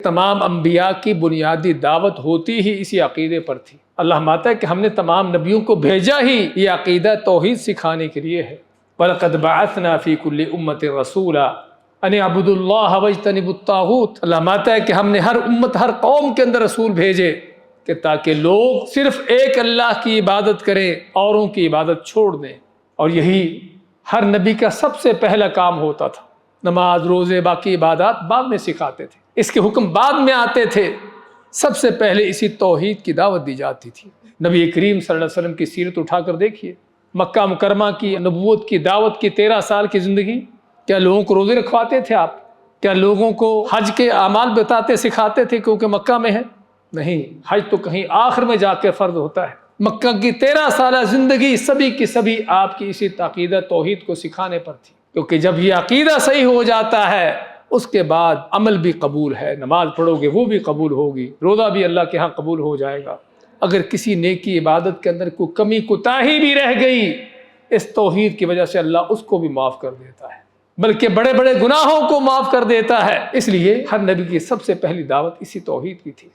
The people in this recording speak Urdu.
تمام انبیاء کی بنیادی دعوت ہوتی ہی اسی عقیدے پر تھی۔ اللہ ماتا ہے کہ ہم نے تمام نبیوں کو بھیجا ہی یہ عقیدہ توحید سکھانے کے لیے ہے۔ وَلَقَدْ بَعَثْنَا فِي كُلِّ أُمَّةٍ رَسُولًا أَنِ اعْبُدُوا اللَّهَ وَاجْتَنِبُوا الطَّاغُوتَ۔ اللہ ماتا ہے کہ ہم نے ہر امت، ہر قوم کے اندر رسول بھیجے کہ تاکہ لوگ صرف ایک اللہ کی عبادت کریں، اوروں کی عبادت چھوڑ دیں۔ اور یہی ہر نبی کا سب سے پہلا کام ہوتا تھا۔ نماز، روزے، باقی عبادات بعد میں سکھاتے تھے، اس کے حکم بعد میں آتے تھے، سب سے پہلے اسی توحید کی دعوت دی جاتی تھی۔ نبی کریم صلی اللہ علیہ وسلم کی سیرت اٹھا کر دیکھیے، مکہ مکرمہ کی نبوت کی دعوت کی 13 سال کی زندگی، کیا لوگوں کو روزے رکھواتے تھے آپ؟ کیا لوگوں کو حج کے اعمال بتاتے سکھاتے تھے کیونکہ مکہ میں ہے؟ نہیں، حج تو کہیں آخر میں جا کے فرض ہوتا ہے۔ مکہ کی 13 سالہ زندگی سبھی کی سبھی آپ کی اسی عقیدہ توحید کو سکھانے پر تھی، کیونکہ جب یہ عقیدہ صحیح ہو جاتا ہے اس کے بعد عمل بھی قبول ہے، نماز پڑھو گے وہ بھی قبول ہوگی، روزہ بھی اللہ کے ہاں قبول ہو جائے گا۔ اگر کسی نیکی عبادت کے اندر کوئی کمی کوتاہی بھی رہ گئی، اس توحید کی وجہ سے اللہ اس کو بھی معاف کر دیتا ہے، بلکہ بڑے بڑے گناہوں کو معاف کر دیتا ہے۔ اس لیے ہر نبی کی سب سے پہلی دعوت اسی توحید کی تھی۔